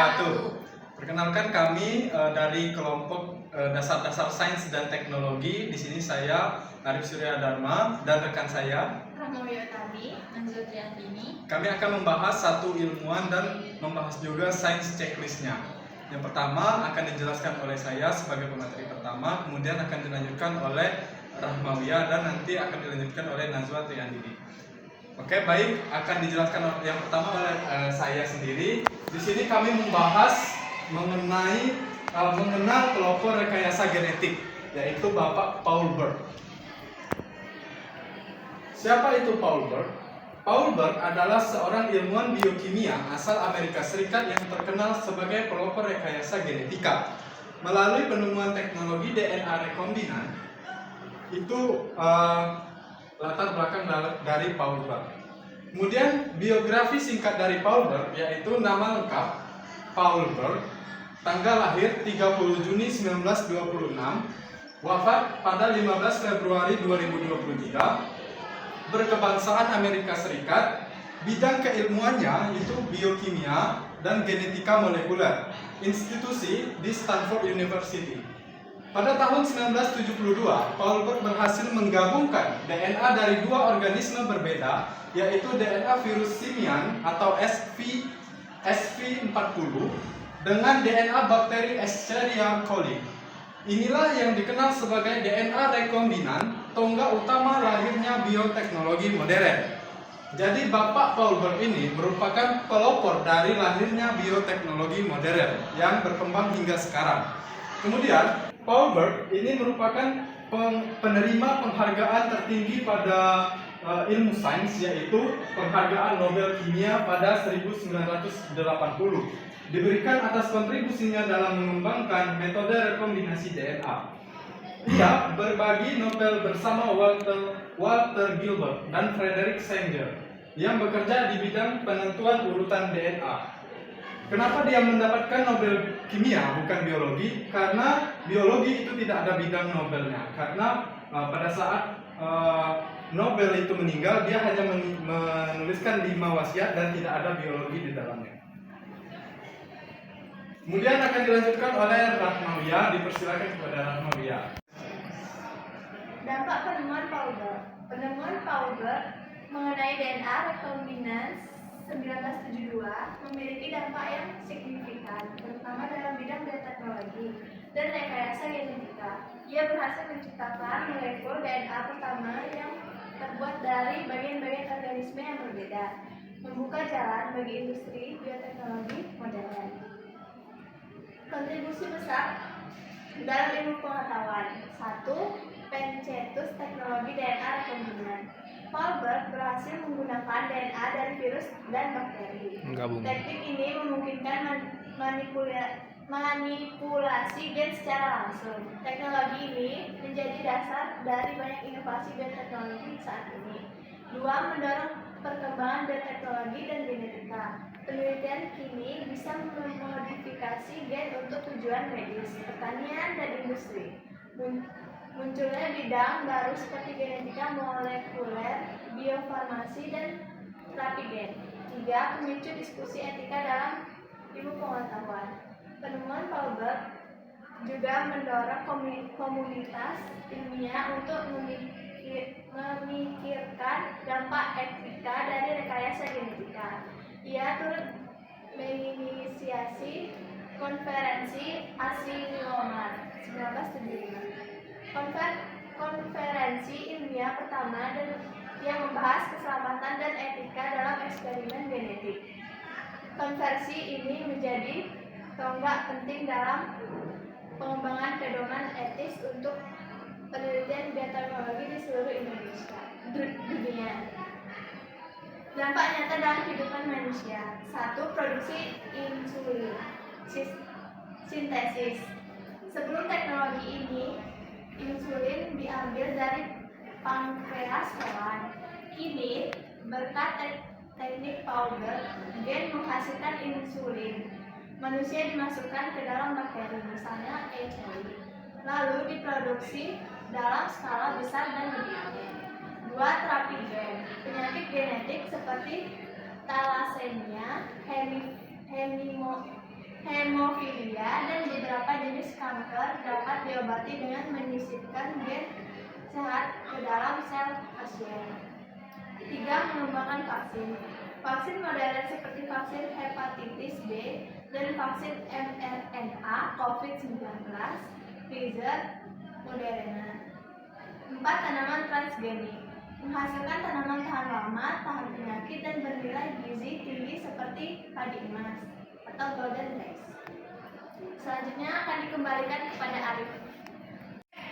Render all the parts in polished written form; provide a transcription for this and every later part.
wabarakatuh. Perkenalkan kami dari kelompok dasar-dasar sains dan teknologi. Di sini saya Arif Surya Dharma dan rekan saya Rahmawi Utami, Anzul Triantini. Kami akan membahas satu ilmuwan dan membahas juga sains checklistnya. Yang pertama akan dijelaskan oleh saya sebagai pemateri pertama, kemudian akan dilanjutkan oleh Rahmawiyah dan nanti akan dilanjutkan oleh Najwa Triandini. Oke, baik, akan dijelaskan yang pertama oleh saya sendiri. Di sini kami membahas mengenai mengenal pelopor rekayasa genetik, yaitu Bapak Paul Berg. Siapa itu Paul Berg? Paul Berg adalah seorang ilmuwan biokimia asal Amerika Serikat yang terkenal sebagai pelopor rekayasa genetika. Melalui penemuan teknologi DNA rekombinan, itu latar belakang dari Paul Berg. Kemudian biografi singkat dari Paul Berg yaitu nama lengkap Paul Berg, tanggal lahir 30 Juni 1926, wafat pada 15 Februari 2023, berkebangsaan Amerika Serikat, bidang keilmuannya itu biokimia dan genetika molekuler, institusi di Stanford University. Pada tahun 1972, Paul Berg berhasil menggabungkan DNA dari dua organisme berbeda, yaitu DNA virus simian atau SV40 dengan DNA bakteri Escherichia coli. Inilah yang dikenal sebagai DNA rekombinan, tonggak utama lahirnya bioteknologi modern. Jadi Bapak Paul Berg ini merupakan pelopor dari lahirnya bioteknologi modern yang berkembang hingga sekarang. Kemudian Paul Berg ini merupakan penerima penghargaan tertinggi pada ilmu sains, yaitu penghargaan Nobel Kimia pada 1980. Diberikan atas kontribusinya dalam mengembangkan metode rekombinasi DNA. Ia berbagi Nobel bersama Walter Gilbert dan Frederick Sanger yang bekerja di bidang penentuan urutan DNA. Kenapa dia mendapatkan Nobel Kimia bukan biologi? Karena biologi itu tidak ada bidang Nobelnya. Karena pada saat Nobel itu meninggal, dia hanya menuliskan 5 wasiat dan tidak ada biologi di dalamnya. Kemudian akan dilanjutkan oleh Rahmawiyah, dipersilakan kepada Rahmawiyah. Dampak penemuan Paul Berg. Penemuan Paul Berg mengenai DNA rekombinan 1972 memiliki dampak yang signifikan, terutama dalam bidang bioteknologi dan rekayasa genetika. Ia berhasil menciptakan molekul DNA pertama yang terbuat dari bagian-bagian organisme yang berbeda, membuka jalan bagi industri bioteknologi modern. Kontribusi besar dalam ilmu pengetahuan. 1. Pencetus teknologi DNA rekombinan. Paul Berg berhasil menggunakan DNA dari virus dan bakteri. Teknik ini memungkinkan manipulasi gen secara langsung. Teknologi ini menjadi dasar dari banyak inovasi bioteknologi saat ini. 2. Mendorong perkembangan bioteknologi dan genetika. Penelitian kini bisa memodifikasi gen untuk tujuan medis, pertanian, dan industri. Munculnya bidang baru seperti genetika molekuler, biofarmasi, dan terapi gen. 3. Pemicu diskusi etika dalam ilmu pengetahuan. Penemuan Paul Berg juga mendorong komunitas ilmiah untuk memikirkan dampak etika dari rekayasa genetika. Ia turut menginisiasi konferensi Asilomar 1975. Konferensi ilmiah pertama yang membahas keselamatan dan etika dalam eksperimen genetik. Konferensi ini menjadi tonggak penting dalam pengembangan pedoman etis untuk penelitian bioteknologi di seluruh dunia. Dampak nyata dalam kehidupan manusia. 1. Produksi insulin sintesis. Sebelum teknologi ini, insulin diambil dari pankreas hewan. Kini, berkat teknik Paul Berg, gen menghasilkan insulin. Manusia dimasukkan ke dalam bakteri, misalnya E. coli, lalu diproduksi dalam skala besar dan bergizi. 2. Terapi gen. Penyakit genetik seperti thalassemia, Hemofilia dan beberapa jenis kanker dapat diobati dengan menyisipkan gen sehat ke dalam sel pasien. 3. Mengembangkan vaksin. Vaksin modern seperti vaksin hepatitis B dan vaksin mRNA COVID-19, Pfizer, Moderna. 4. Tanaman transgenik. Menghasilkan tanaman tahan lama, tahan penyakit, dan bernilai gizi tinggi seperti padi emas atau golden rice. Selanjutnya akan dikembalikan kepada Arif.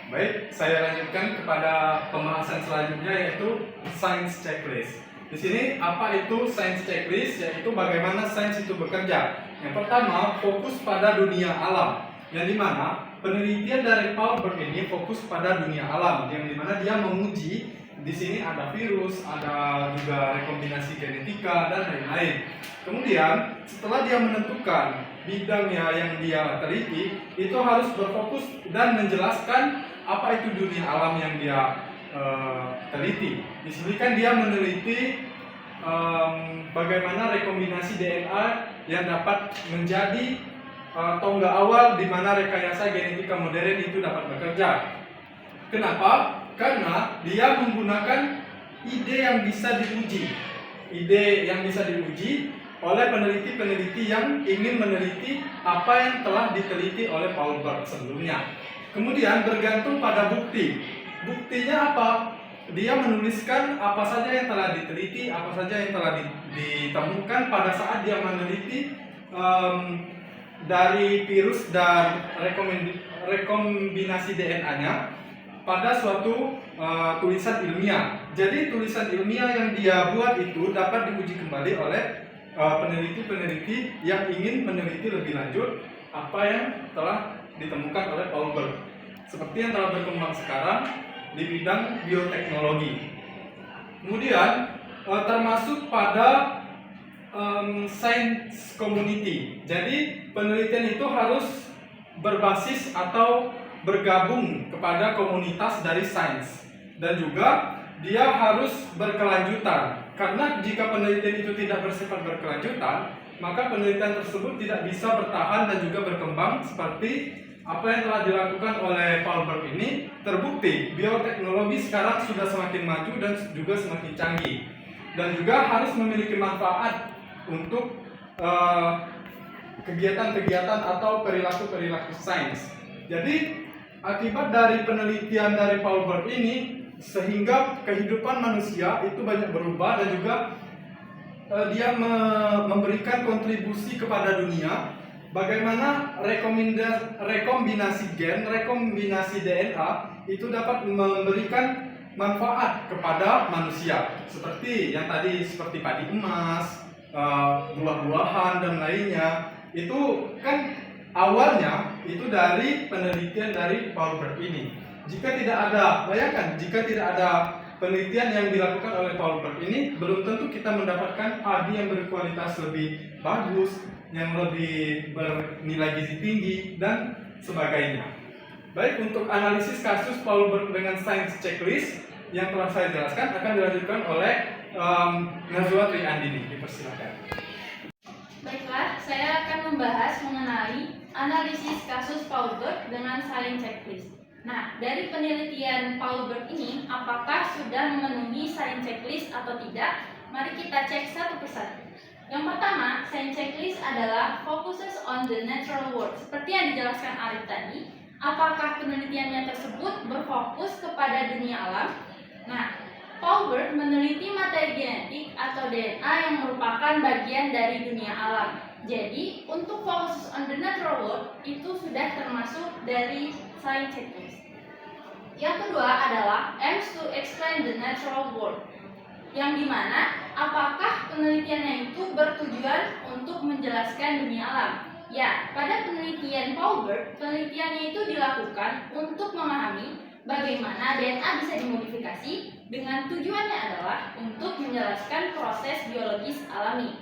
Baik, saya lanjutkan kepada pembahasan selanjutnya yaitu Science Checklist. Di sini apa itu Science Checklist? Yaitu bagaimana sains itu bekerja. Yang pertama, fokus pada dunia alam, yang dimana penelitian dari Paul Berg ini fokus pada dunia alam, yang dimana dia menguji di sini ada virus, ada juga rekombinasi genetika dan lain-lain. Kemudian setelah dia menentukan bidangnya yang dia teliti, itu harus berfokus dan menjelaskan apa itu dunia alam yang dia teliti. Di sini kan dia meneliti bagaimana rekombinasi DNA yang dapat menjadi tonggak awal di mana rekayasa genetika modern itu dapat bekerja. Kenapa? Karena dia menggunakan ide yang bisa diuji. Ide yang bisa diuji oleh peneliti-peneliti yang ingin meneliti apa yang telah diteliti oleh Paul Berg sebelumnya. Kemudian bergantung pada bukti. Buktinya apa? Dia menuliskan apa saja yang telah diteliti, apa saja yang telah ditemukan pada saat dia meneliti dari virus dan rekombinasi DNA-nya pada suatu tulisan ilmiah. Jadi tulisan ilmiah yang dia buat itu dapat diuji kembali oleh peneliti-peneliti yang ingin meneliti lebih lanjut apa yang telah ditemukan oleh Paul Berg. Seperti yang telah berkembang sekarang di bidang bioteknologi. Kemudian termasuk pada science community. Jadi penelitian itu harus berbasis atau bergabung kepada komunitas dari sains, dan juga dia harus berkelanjutan, karena jika penelitian itu tidak bersifat berkelanjutan, maka penelitian tersebut tidak bisa bertahan dan juga berkembang seperti apa yang telah dilakukan oleh Paul Berg ini. Terbukti bioteknologi sekarang sudah semakin maju dan juga semakin canggih, dan juga harus memiliki manfaat untuk kegiatan-kegiatan atau perilaku-perilaku sains. Jadi akibat dari penelitian dari Paul Berg ini, sehingga kehidupan manusia itu banyak berubah, dan juga dia memberikan kontribusi kepada dunia. Bagaimana rekombinasi gen, rekombinasi DNA itu dapat memberikan manfaat kepada manusia, seperti yang tadi, seperti padi emas, buah-buahan dan lainnya. Itu kan awalnya itu dari penelitian dari Paul Berg ini. Jika tidak ada, bayangkan jika tidak ada penelitian yang dilakukan oleh Paul Berg ini, belum tentu kita mendapatkan padi yang berkualitas lebih bagus, yang lebih bernilai gizi tinggi dan sebagainya. Baik, untuk analisis kasus Paul Berg dengan Science Checklist yang telah saya jelaskan akan dilanjutkan oleh Nazwa Triandini. Dipersilakan. Baiklah, saya akan membahas mengenai analisis kasus Paul Berg dengan Science Checklist. Nah, dari penelitian Paul Berg ini, apakah sudah memenuhi Science Checklist atau tidak? Mari kita cek satu persatu. Yang pertama, Science Checklist adalah focuses on the natural world. Seperti yang dijelaskan Arif tadi, apakah penelitiannya tersebut berfokus kepada dunia alam? Nah, Paul Berg meneliti materi genetik atau DNA yang merupakan bagian dari dunia alam. Jadi, untuk fokus on the natural world itu sudah termasuk dari Science Checklist. Yang kedua adalah aims to explain the natural world, yang dimana apakah penelitiannya itu bertujuan untuk menjelaskan dunia alam. Ya, pada penelitian Paul Berg, penelitiannya itu dilakukan untuk memahami bagaimana DNA bisa dimodifikasi, dengan tujuannya adalah untuk menjelaskan proses biologis alami.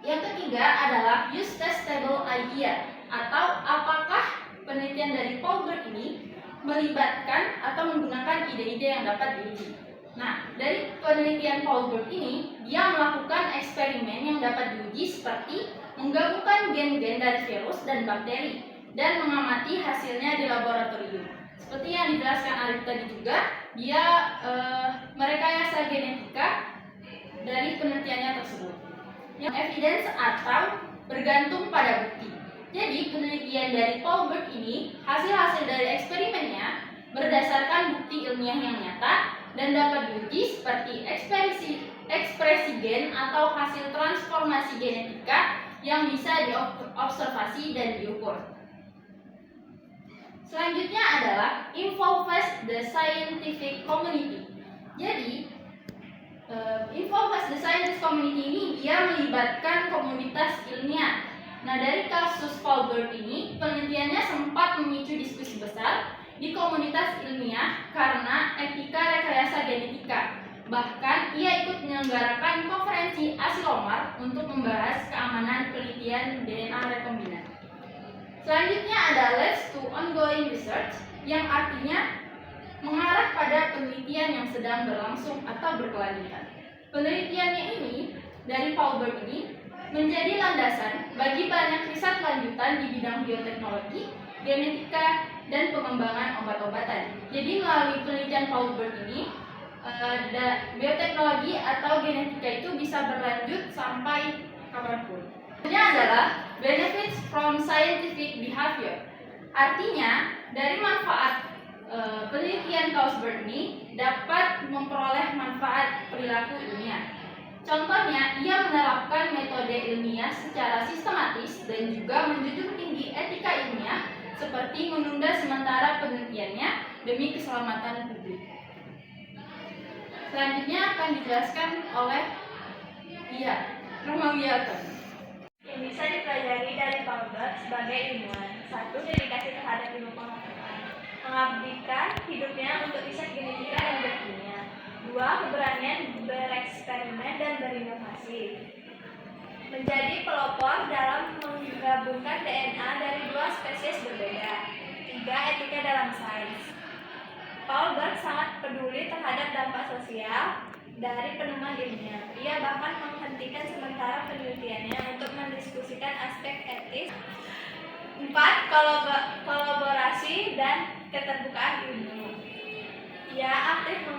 Yang ketiga adalah use testable idea, atau apakah penelitian dari Paul Berg ini melibatkan atau menggunakan ide-ide yang dapat diuji. Nah, dari penelitian Paul Berg ini, dia melakukan eksperimen yang dapat diuji seperti menggabungkan gen-gen dari virus dan bakteri dan mengamati hasilnya di laboratorium. Seperti yang dijelaskan Arif tadi juga, dia merekayasa genetika dari penelitiannya tersebut. Yang evidence atau bergantung pada bukti. Jadi penelitian dari Paul Berg ini, hasil-hasil dari eksperimennya berdasarkan bukti ilmiah yang nyata dan dapat diuji seperti ekspresi gen atau hasil transformasi genetika yang bisa diobservasi dan diukur. Selanjutnya adalah involves the scientific community. Jadi, involves the scientific community ini dia melibatkan komunitas ilmiah. Nah, dari kasus Paul Berg ini, penelitiannya sempat memicu diskusi besar di komunitas ilmiah karena etika rekayasa genetika. Bahkan, ia ikut menyelenggarakan konferensi Asilomar untuk membahas keamanan penelitian DNA rekombinan. Selanjutnya ada leads to ongoing research, yang artinya mengarah pada penelitian yang sedang berlangsung atau berkelanjutan. Penelitiannya ini dari Paul Berg ini menjadi landasan bagi banyak riset lanjutan di bidang bioteknologi, genetika, dan pengembangan obat-obatan. Jadi melalui penelitian Paul Berg ini, bioteknologi atau genetika itu bisa berlanjut sampai kapanpun. Ini adalah benefits from scientific behavior. Artinya, dari manfaat penelitian Paul Berg ini dapat memperoleh manfaat perilaku ilmiah. Contohnya, ia menerapkan metode ilmiah secara sistematis dan juga menjunjung tinggi etika ilmiah seperti menunda sementara penelitiannya demi keselamatan publik. Selanjutnya akan dijelaskan oleh Romawiata. Yang bisa dipelajari dari Paul Berg sebagai ilmuwan. 1. Dedikasi terhadap ilmu pengetahuan, mengabdikan hidupnya untuk riset genetika dan biokimia. 2. Keberanian bereksperimen dan berinovasi, menjadi pelopor dalam menggabungkan DNA dari dua spesies berbeda. 3. Etika dalam sains. Paul Berg sangat peduli terhadap dampak sosial dari penemuan ilmiah. Ia bahkan menghentikan sementara penelitiannya untuk mendiskusikan aspek etis. 4. Kolaborasi dan keterbukaan ilmu. Ia aktif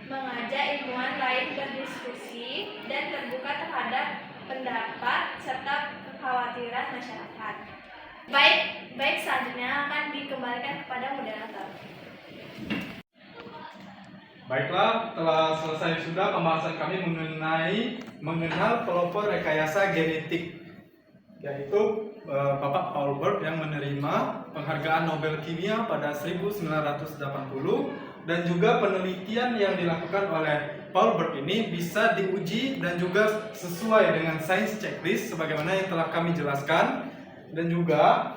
mengajak ilmuwan lain berdiskusi dan terbuka terhadap pendapat serta kekhawatiran masyarakat. Baik, selanjutnya akan dikembalikan kepada moderator. Baiklah, telah selesai sudah pembahasan kami mengenal pelopor rekayasa genetik, yaitu Bapak Paul Berg yang menerima penghargaan Nobel Kimia pada 1980, dan juga penelitian yang dilakukan oleh Paul Berg ini bisa diuji dan juga sesuai dengan science checklist sebagaimana yang telah kami jelaskan. Dan juga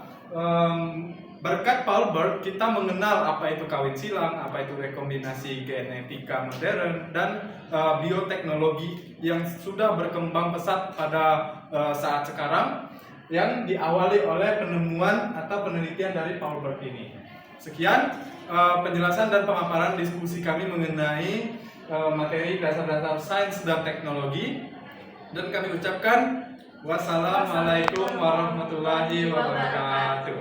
berkat Paul Berg kita mengenal apa itu kawin silang, apa itu rekombinasi genetika modern, dan bioteknologi yang sudah berkembang pesat pada saat sekarang, yang diawali oleh penemuan atau penelitian dari Paul Berg ini. Sekian penjelasan dan pemaparan diskusi kami mengenai materi dasar-dasar sains dan teknologi, dan kami ucapkan wassalamualaikum warahmatullahi wabarakatuh.